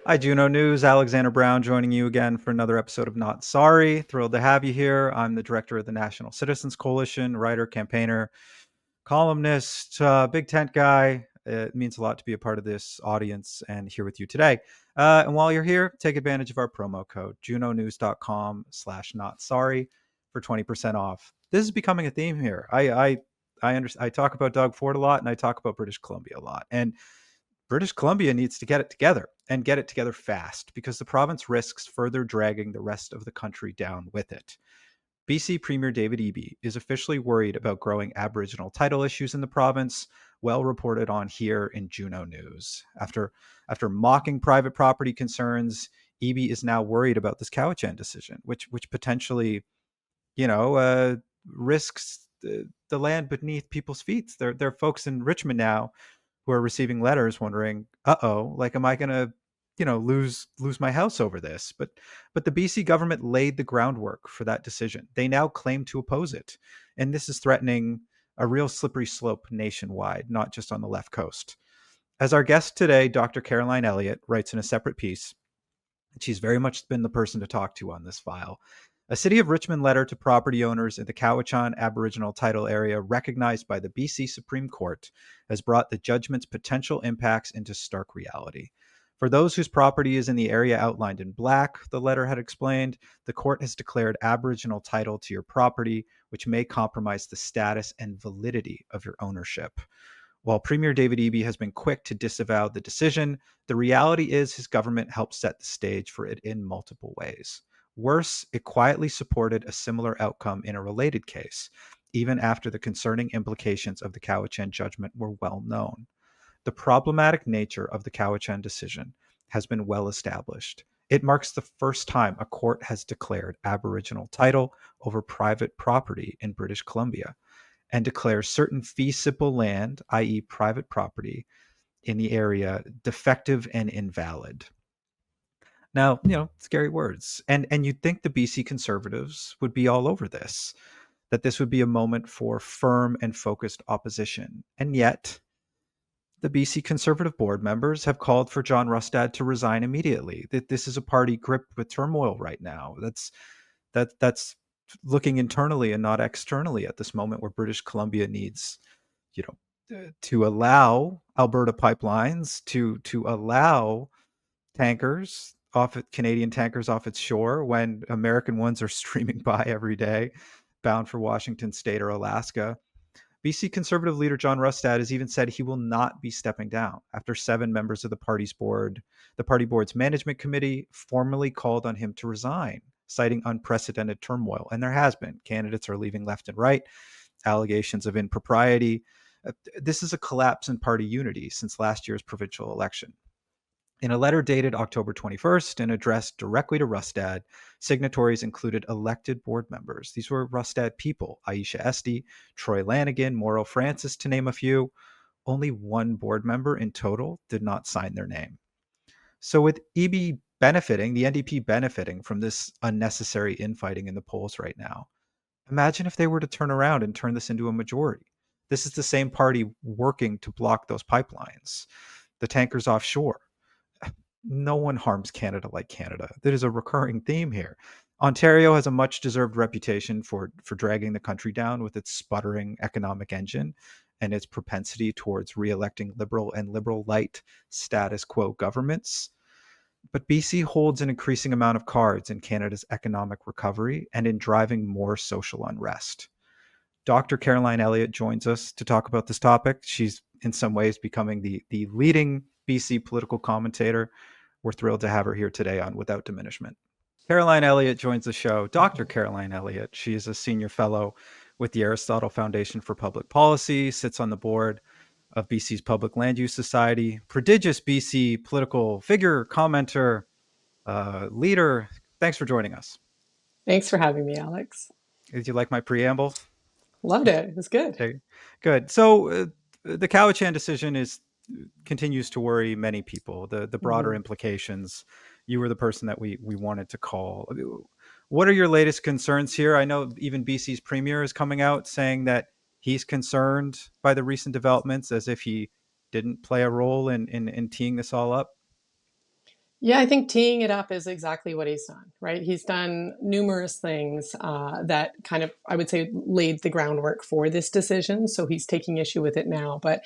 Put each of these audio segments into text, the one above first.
Hi, Juno News. Alexander Brown joining you again for another episode of Not Sorry. Thrilled to have you here. I'm the director of the National Citizens Coalition, writer, campaigner, columnist, big tent guy. It means a lot to be a part of this audience and here with you today. And while you're here, take advantage of our promo code, junonews.com/not sorry for 20% off. This is becoming a theme here. I talk about Doug Ford a lot and I talk about British Columbia a lot. And British Columbia needs to get it together and get it together fast because the province risks further dragging the rest of the country down with it. BC Premier David Eby is officially worried about growing Aboriginal title issues in the province, well reported on here in Juno News. After mocking private property concerns, Eby is now worried about this Cowichan decision, which potentially, risks the land beneath people's feet. There are folks in Richmond now who are receiving letters wondering, like, am I going to, lose my house over this? But the BC government laid the groundwork for that decision. They now claim to oppose it. And this is threatening a real slippery slope nationwide, not just on the left coast. As our guest today, Dr. Caroline Elliot writes in a separate piece, and she's very much been the person to talk to on this file. A City of Richmond letter to property owners in the Cowichan Aboriginal title area recognized by the BC Supreme Court has brought the judgment's potential impacts into stark reality. For those whose property is in the area outlined in black, the letter had explained, the court has declared Aboriginal title to your property, which may compromise the status and validity of your ownership. While Premier David Eby has been quick to disavow the decision, the reality is his government helped set the stage for it in multiple ways. Worse, it quietly supported a similar outcome in a related case, even after the concerning implications of the Cowichan judgment were well known. The problematic nature of the Cowichan decision has been well established. It marks the first time a court has declared Aboriginal title over private property in British Columbia and declares certain fee simple land, i.e., private property, in the area defective and invalid. Now, scary words. And you'd think the BC Conservatives would be all over this, that this would be a moment for firm and focused opposition. And yet, the BC Conservative board members have called for John Rustad to resign immediately. That this is a party gripped with turmoil right now. That's looking internally and not externally at this moment where British Columbia needs, to allow Alberta pipelines to allow tankers Canadian tankers off its shore when American ones are streaming by every day, bound for Washington State or Alaska. BC Conservative leader John Rustad has even said he will not be stepping down after 7 members of the party board's management committee formally called on him to resign, citing unprecedented turmoil. And there has been. Candidates are leaving left and right, allegations of impropriety. This is a collapse in party unity since last year's provincial election. In a letter dated October 21st and addressed directly to Rustad, signatories included elected board members. These were Rustad people, Aisha Esty, Troy Lanigan, Mauro Francis, to name a few. Only one board member in total did not sign their name. So with EB benefiting, the NDP benefiting from this unnecessary infighting in the polls right now, imagine if they were to turn around and turn this into a majority. This is the same party working to block those pipelines, the tankers offshore. No one harms Canada like Canada. That is a recurring theme here. Ontario has a much deserved reputation for dragging the country down with its sputtering economic engine and its propensity towards re-electing liberal and liberal light status quo governments. But BC holds an increasing amount of cards in Canada's economic recovery and in driving more social unrest. Dr. Caroline Elliot joins us to talk about this topic. She's in some ways becoming the leading BC political commentator. We're thrilled to have her here today on Without Diminishment. Caroline Elliot joins the show. Dr. Caroline Elliot. She is a senior fellow with the Aristotle Foundation for Public Policy, sits on the board of BC's Public Land Use Society, prodigious BC political figure, commenter, leader. Thanks for joining us. Thanks for having me, Alex. Did you like my preamble? Loved it. It was good. Okay, good. So the Cowichan decision continues to worry many people. The broader implications. You were the person that we wanted to call. What are your latest concerns here? I know even BC's premier is coming out saying that he's concerned by the recent developments, as if he didn't play a role in teeing this all up. Yeah, I think teeing it up is exactly what he's done, right? He's done numerous things that kind of, I would say, laid the groundwork for this decision. So he's taking issue with it now. But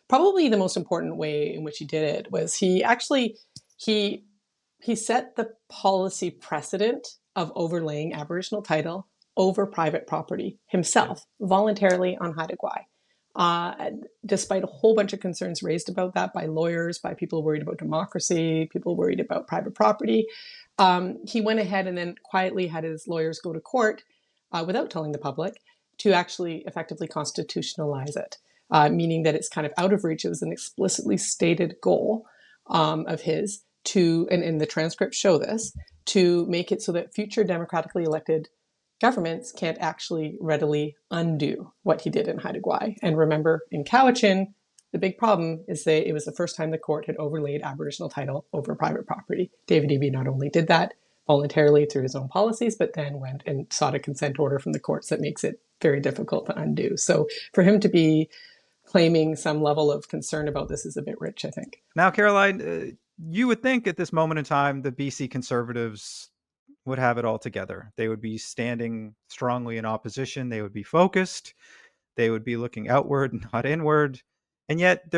probably the most important way in which he did it was he he set the policy precedent of overlaying Aboriginal title over private property Yeah. himself, voluntarily on Haida Gwaii. Despite a whole bunch of concerns raised about that by lawyers, by people worried about democracy, people worried about private property, he went ahead and then quietly had his lawyers go to court without telling the public to actually effectively constitutionalize it, meaning that it's kind of out of reach. It was an explicitly stated goal of his to, and the transcripts show this, to make it so that future democratically elected governments can't actually readily undo what he did in Haida Gwaii. And remember, in Cowichan, the big problem is that it was the first time the court had overlaid Aboriginal title over private property. David Eby not only did that voluntarily through his own policies, but then went and sought a consent order from the courts that makes it very difficult to undo. So for him to be claiming some level of concern about this is a bit rich, I think. Now, Caroline, you would think at this moment in time, the BC Conservatives would have it all together. They would be standing strongly in opposition. They would be focused. They would be looking outward, not inward. And yet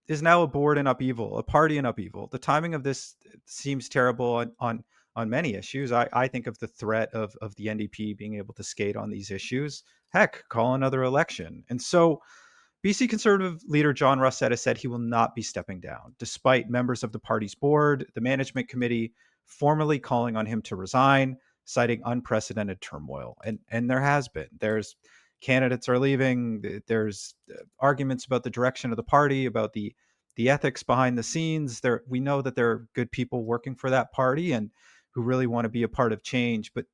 is now a board in upheaval, a party in upheaval. The timing of this seems terrible on many issues. I think of the threat of the NDP being able to skate on these issues. Heck, call another election. And so BC Conservative leader John Rossett has said he will not be stepping down, despite members of the party's board, the management committee, formally calling on him to resign, citing unprecedented turmoil. And there has been. There's candidates are leaving. There's arguments about the direction of the party, about the ethics behind the scenes. We know that there are good people working for that party and who really want to be a part of change. But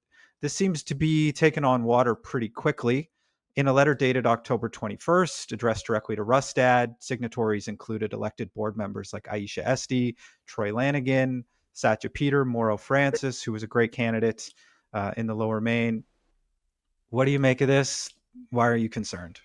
this seems to be taken on water pretty quickly. In a letter dated October 21st, addressed directly to Rustad, signatories included elected board members like Aisha Esty, Troy Lanigan, Satya Peter, Mauro Francis, who was a great candidate in the Lower Main. What do you make of this? Why are you concerned?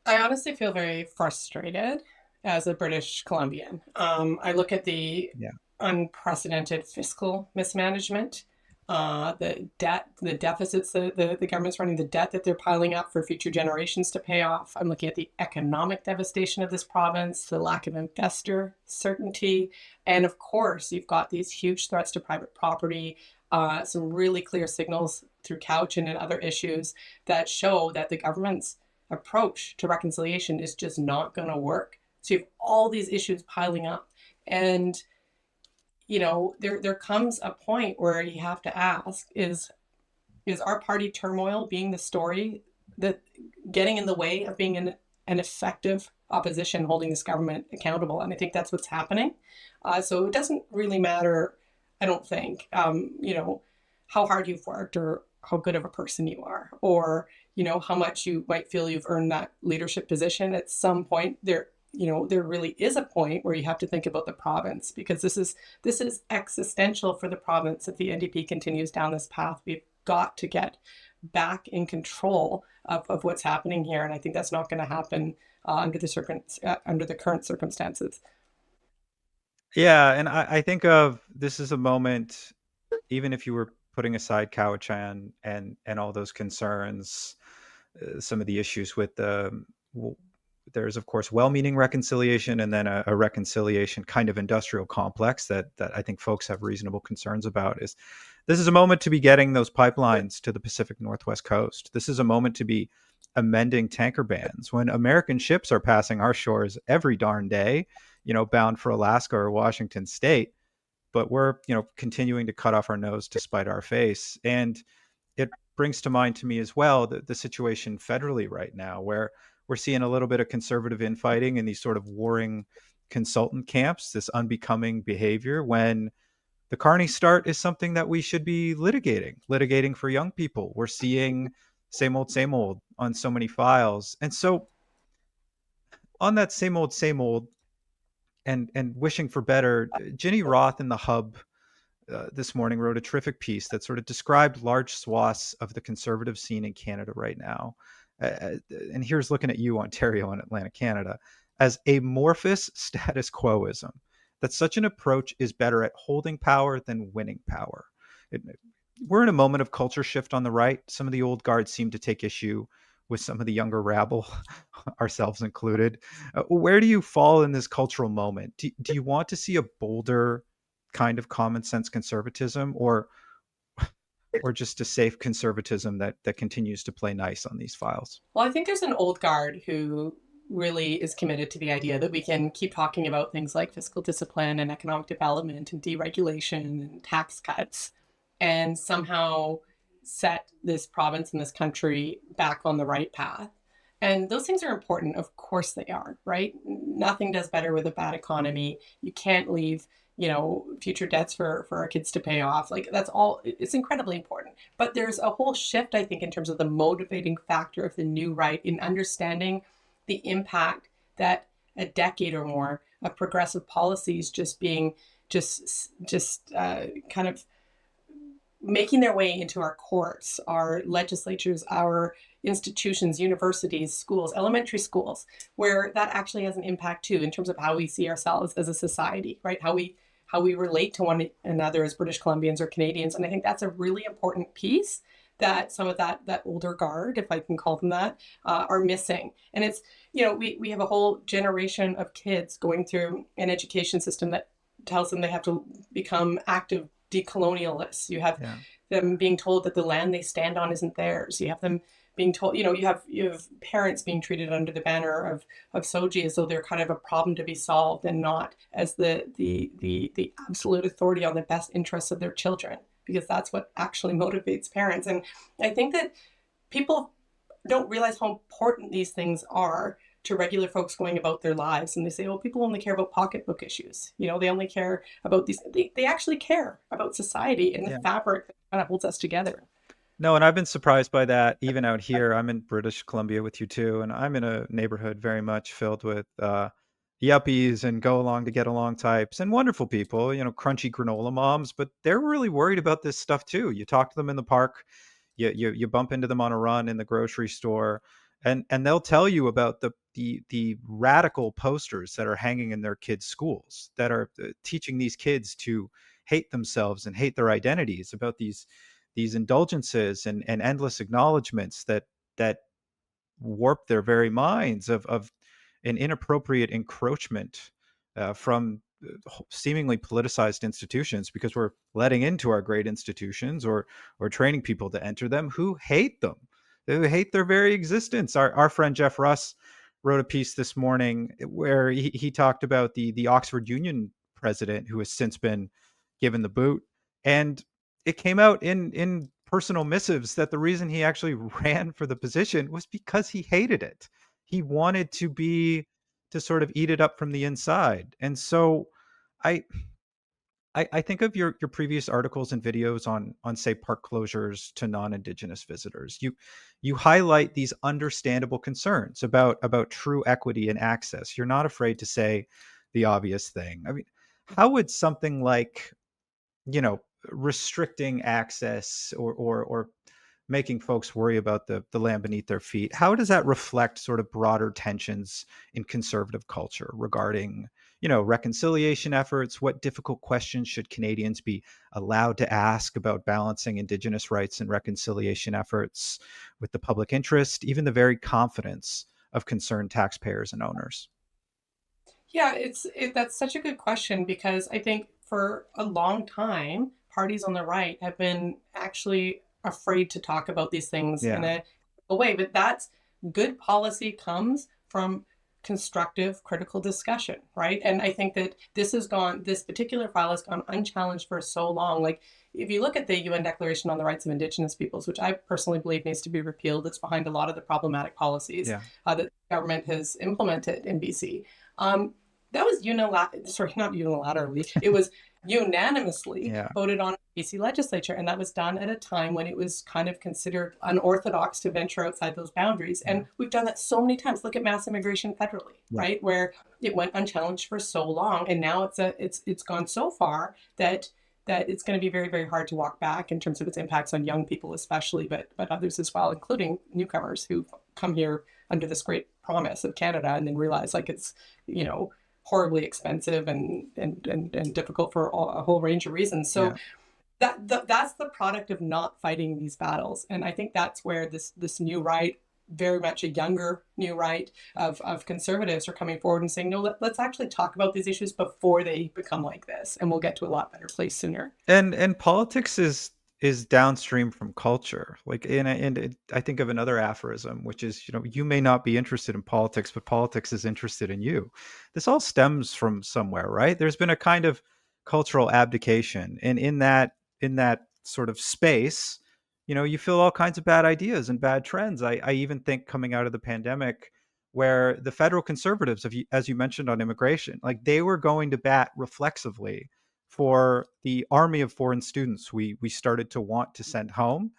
I honestly feel very frustrated as a British Columbian. I look at the Yeah. unprecedented fiscal mismanagement, the debt, the deficits that the government's running, the debt that they're piling up for future generations to pay off. I'm looking at the economic devastation of this province, the lack of investor certainty. And of course, you've got these huge threats to private property, some really clear signals through Cowichan and other issues that show that the government's approach to reconciliation is just not going to work. So you have all these issues piling up. And there comes a point where you have to ask, is our party turmoil being the story that getting in the way of being an effective opposition holding this government accountable? And I think that's what's happening. So it doesn't really matter, I don't think, how hard you've worked or how good of a person you are, or how much you might feel you've earned that leadership position. At some point there really is a point where you have to think about the province, because this is existential for the province. If the NDP continues down this path, we've got to get back in control of what's happening here. And I think that's not going to happen under the current circumstances. Yeah, and I think of this as a moment, even if you were putting aside Cowichan and all those concerns, some of the issues with there's of course well-meaning reconciliation, and then a reconciliation kind of industrial complex that I think folks have reasonable concerns about. This is a moment to be getting those pipelines to the Pacific Northwest coast. This is a moment to be amending tanker bans when American ships are passing our shores every darn day, bound for Alaska or Washington State, but we're continuing to cut off our nose to spite our face. And it brings to mind to me as well the situation federally right now, where we're seeing a little bit of conservative infighting in these sort of warring consultant camps, this unbecoming behavior, when the Carney start is something that we should be litigating for young people. We're seeing same old on so many files. And so on that same old and wishing for better, Ginny Roth in The Hub this morning wrote a terrific piece that sort of described large swaths of the conservative scene in Canada right now. And here's looking at you, Ontario and Atlantic Canada, as amorphous status quoism. that such an approach is better at holding power than winning power. It, we're in a moment of culture shift on the right. Some of the old guard seem to take issue with some of the younger rabble, ourselves included. Where do you fall in this cultural moment? Do you want to see a bolder kind of common sense conservatism, or just a safe conservatism that continues to play nice on these files? Well, I think there's an old guard who really is committed to the idea that we can keep talking about things like fiscal discipline and economic development and deregulation and tax cuts and somehow set this province and this country back on the right path. And those things are important. Of course they are, right? Nothing does better with a bad economy. You can't leave, future debts for our kids to pay off. Like, that's all, it's incredibly important. But there's a whole shift, I think, in terms of the motivating factor of the new right in understanding the impact that a decade or more of progressive policies just being kind of making their way into our courts, our legislatures, our institutions, universities, schools, elementary schools, where that actually has an impact too in terms of how we see ourselves as a society, right? How we relate to one another as British Columbians or Canadians. And I think that's a really important piece that some of that older guard, if I can call them that, are missing. And it's, we have a whole generation of kids going through an education system that tells them they have to become active decolonialists. You have them being told that the land they stand on isn't theirs. You have them being told, you have parents being treated under the banner of SOGI as though they're kind of a problem to be solved and not as the absolute authority on the best interests of their children, because that's what actually motivates parents. And I think that people don't realize how important these things are to regular folks going about their lives. And they say, oh, people only care about pocketbook issues. They only care about these. They actually care about society and the fabric that kind of holds us together. No, and I've been surprised by that even out here. I'm in British Columbia with you too, and I'm in a neighborhood very much filled with yuppies and go along to get along types and wonderful people, crunchy granola moms, but they're really worried about this stuff too. You talk to them in the park, you bump into them on a run in the grocery store, and they'll tell you about the radical posters that are hanging in their kids' schools that are teaching these kids to hate themselves and hate their identities, about these indulgences and endless acknowledgments that warp their very minds of an inappropriate encroachment from seemingly politicized institutions, because we're letting into our great institutions or training people to enter them who hate them, who hate their very existence. Our friend Jeff Russ wrote a piece this morning where he talked about the Oxford Union president who has since been given the boot, and it came out in personal missives that the reason he actually ran for the position was because he hated it. He wanted to sort of eat it up from the inside. And so I think of your previous articles and videos on say park closures to non-Indigenous visitors. You highlight these understandable concerns about true equity and access. You're not afraid to say the obvious thing. I mean, how would something like, restricting access or making folks worry about the land beneath their feet, how does that reflect sort of broader tensions in conservative culture regarding, reconciliation efforts? What difficult questions should Canadians be allowed to ask about balancing Indigenous rights and reconciliation efforts with the public interest, even the very confidence of concerned taxpayers and owners? Yeah, that's such a good question, because I think for a long time, parties on the right have been actually afraid to talk about these things in a way. But that's good policy comes from constructive, critical discussion, right? And I think that this particular file has gone unchallenged for so long. Like, if you look at the UN Declaration on the Rights of Indigenous Peoples, which I personally believe needs to be repealed, it's behind a lot of the problematic policies that the government has implemented in BC. That was not unilaterally, it was unanimously voted on in the BC legislature. And that was done at a time when it was kind of considered unorthodox to venture outside those boundaries. And we've done that so many times. Look at mass immigration federally, right? Where it went unchallenged for so long. And now it's gone so far that it's going to be very, very hard to walk back in terms of its impacts on young people, especially, but others as well, including newcomers who come here under this great promise of Canada and then realize, like, it's, horribly expensive and difficult for a whole range of reasons. So Yeah. that's the product of not fighting these battles. And I think that's where this new right, very much a younger new right of conservatives, are coming forward and saying, no, let's actually talk about these issues before they become like this, and we'll get to a lot better place sooner. And politics is downstream from culture. Like, I think of another aphorism, which is, you may not be interested in politics, but politics is interested in you. This all stems from somewhere, right? There's been a kind of cultural abdication, and in that sort of space, you feel all kinds of bad ideas and bad trends. I even think coming out of the pandemic, where the federal conservatives, as you mentioned on immigration, like they were going to bat reflexively for the army of foreign students we started to want to send home,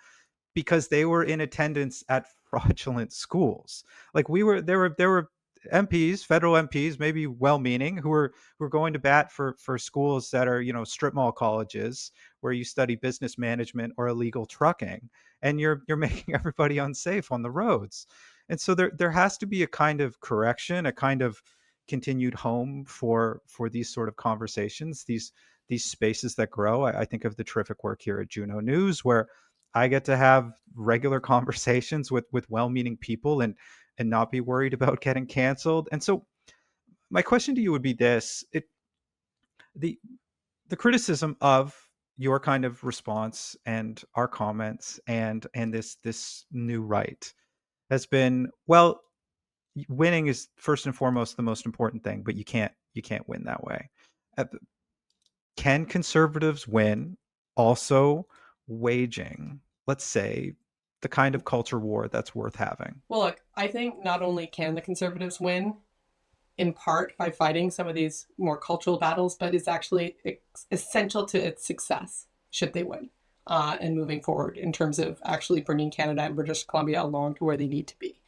because they were in attendance at fraudulent schools. Like, there were MPs, federal MPs, maybe well-meaning, who were going to bat for schools that are, strip mall colleges where you study business management or illegal trucking, and you're making everybody unsafe on the roads. And so there has to be a kind of correction, a kind of continued home for these sort of conversations, these spaces that grow. I think of the terrific work here at Juno News, where I get to have regular conversations with well-meaning people and not be worried about getting canceled. And so my question to you would be this: the the criticism of your kind of response and our comments and this new right has been, well, winning is first and foremost the most important thing, but you can't win that way. Uh, Can conservatives win also waging, let's say, the kind of culture war that's worth having? Well, look, I think not only can the conservatives win, in part by fighting some of these more cultural battles, but is actually essential to its success should they win, and moving forward in terms of actually bringing Canada and British Columbia along to where they need to be.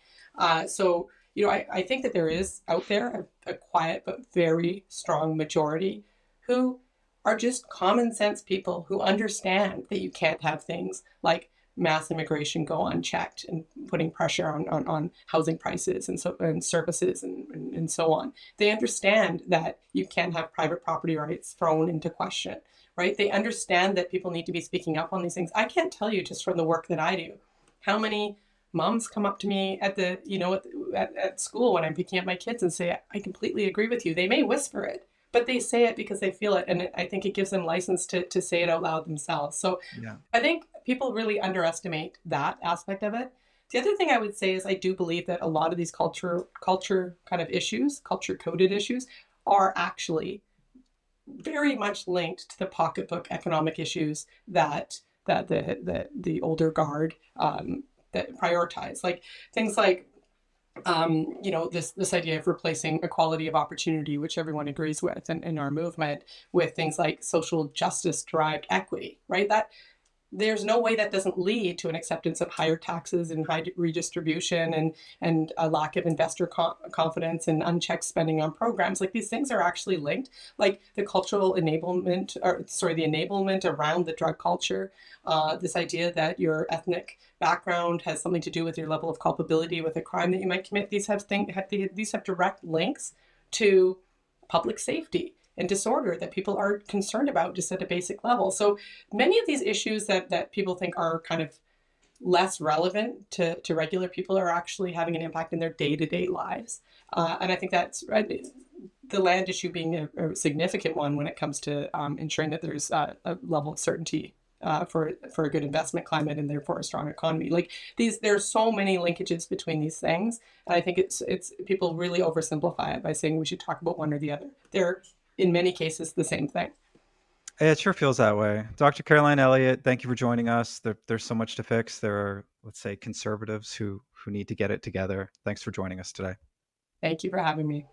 So, I think that there is out there a quiet but very strong majority who are just common sense people who understand that you can't have things like mass immigration go unchecked and putting pressure on housing prices and services and so on. They understand that you can't have private property rights thrown into question, right? They understand that people need to be speaking up on these things. I can't tell you, just from the work that I do, how many moms come up to me at school when I'm picking up my kids and say, I completely agree with you. They may whisper it, but they say it because they feel it. And I think it gives them license to say it out loud themselves. So Yeah. I think people really underestimate that aspect of it. The other thing I would say is I do believe that a lot of these culture kind of issues, culture coded issues, are actually very much linked to the pocketbook economic issues that the older guard that prioritize, like things like this idea of replacing equality of opportunity, which everyone agrees with in our movement, with things like social justice derived equity, right? That there's no way that doesn't lead to an acceptance of higher taxes and high redistribution and a lack of investor confidence and unchecked spending on programs. Like, these things are actually linked. Like the cultural enablement, the enablement around the drug culture, this idea that your ethnic background has something to do with your level of culpability with a crime that you might commit. These have direct links to public safety and disorder that people are concerned about just at a basic level. So many of these issues that people think are kind of less relevant to regular people are actually having an impact in their day-to-day lives. And I think that's right, the land issue being a significant one when it comes to ensuring that there's a level of certainty for a good investment climate and therefore a strong economy. Like there's so many linkages between these things, and I think it's people really oversimplify it by saying we should talk about one or the other. They're in many cases the same thing. It sure feels that way. Dr. Caroline Elliot, thank you for joining us. There's so much to fix. There are, let's say, conservatives who need to get it together. Thanks for joining us today. Thank you for having me.